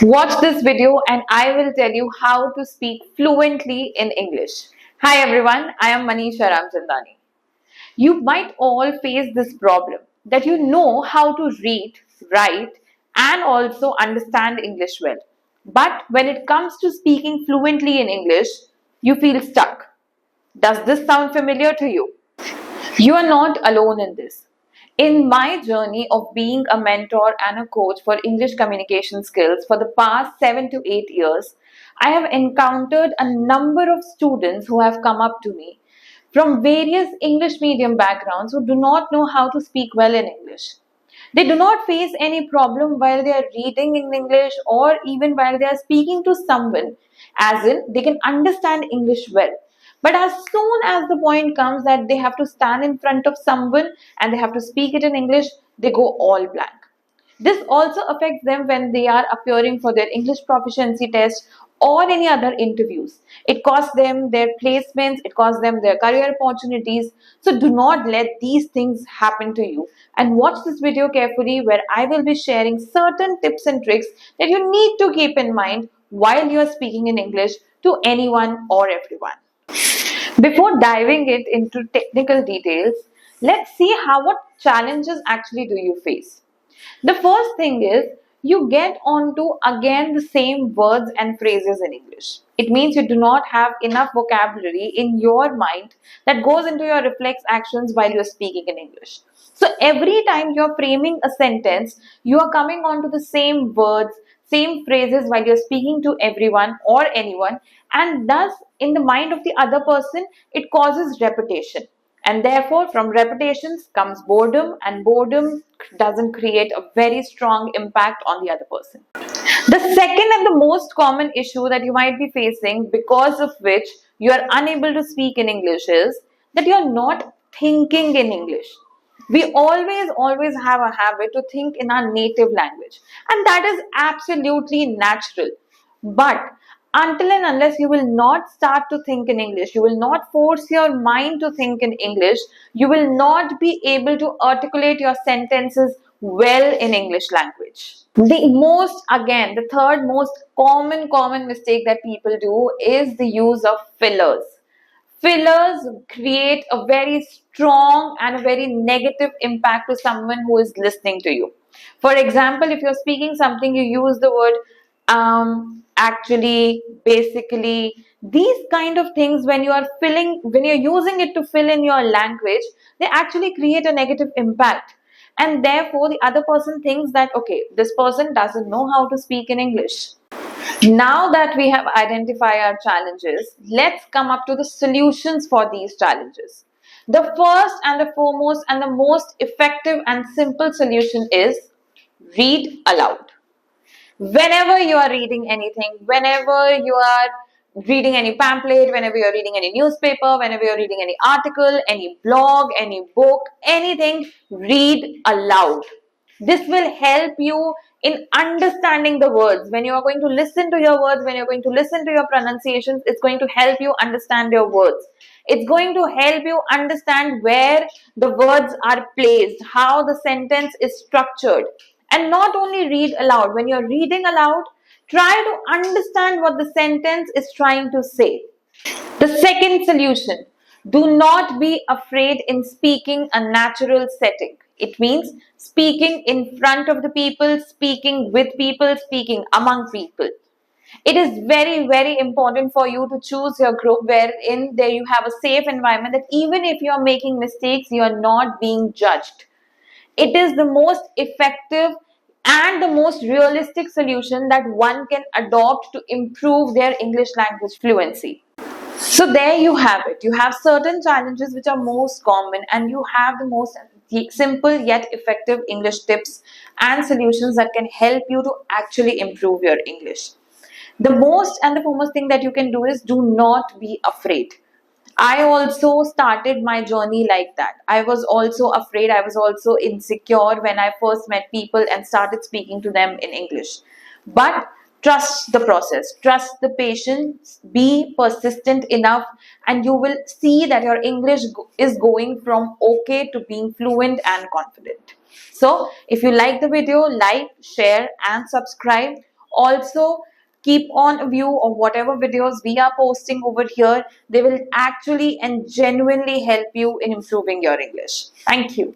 Watch this video and I will tell you how to speak fluently in English. Hi everyone, I am Manisha Ramchandani. You might all face this problem that you know how to read, write, and also understand English well. But when it comes to speaking fluently in English, you feel stuck. Does this sound familiar to you? You are not alone in this. In my journey of being a mentor and a coach for English communication skills for the past 7 to 8 years, I have encountered a number of students who have come up to me from various English medium backgrounds who do not know how to speak well in English. They do not face any problem while they are reading in English or even while they are speaking to someone, as in they can understand English well. But as soon as the point comes that they have to stand in front of someone and they have to speak it in English, they go all blank. This also affects them when they are appearing for their English proficiency test or any other interviews. It costs them their placements, it costs them their career opportunities. So do not let these things happen to you. And watch this video carefully where I will be sharing certain tips and tricks that you need to keep in mind while you are speaking in English to anyone or everyone. Before diving it into technical details, let's see what challenges actually do you face. The first thing is you get onto again the same words and phrases in English. It means you do not have enough vocabulary in your mind that goes into your reflex actions while you're speaking in English. So every time you're framing a sentence, you are coming onto the same words, same phrases while you're speaking to everyone or anyone, and thus in the mind of the other person, it causes repetition. And therefore, from repetitions comes boredom, and boredom doesn't create a very strong impact on the other person. The second and the most common issue that you might be facing, because of which you are unable to speak in English, is that you're not thinking in English. We always have a habit to think in our native language, and that is absolutely natural. But until and unless you will not start to think in English, you will not force your mind to think in English, you will not be able to articulate your sentences well in English language. The third most common mistake that people do is the use of fillers. Fillers create a very strong and a very negative impact to someone who is listening to you. For example, if you're speaking something, you use the word actually, basically, these kind of things when you're using it to fill in your language, they actually create a negative impact. And therefore, the other person thinks that, okay, this person doesn't know how to speak in English. Now that we have identified our challenges, let's come up to the solutions for these challenges. The first and the foremost and the most effective and simple solution is read aloud. Whenever you are reading anything, whenever you are reading any pamphlet, whenever you're reading any newspaper, whenever you're reading any article, any blog, any book, anything, read aloud. This will help you in understanding the words. When you are going to listen to your words, when you're going to listen to your pronunciations, it's going to help you understand your words. It's going to help you understand where the words are placed, how the sentence is structured. And not only read aloud, when you're reading aloud, try to understand what the sentence is trying to say. The second solution, do not be afraid in speaking a natural setting. It means speaking in front of the people, speaking with people, speaking among people. It is very important for you to choose your group wherein there you have a safe environment that even if you are making mistakes, you are not being judged. It is the most effective and the most realistic solution that one can adopt to improve their English language fluency. So there you have it. You have certain challenges which are most common, and you have the most simple yet effective English tips and solutions that can help you to actually improve your English. The most and the foremost thing that you can do is do not be afraid. I also started my journey like that. I was also afraid. I was also insecure when I first met people and started speaking to them in English. But trust the process, trust the patience, be persistent enough, and you will see that your English is going from okay to being fluent and confident. So if you like the video, like, share and subscribe. Also, keep on view of whatever videos we are posting over here. They will actually and genuinely help you in improving your English. Thank you.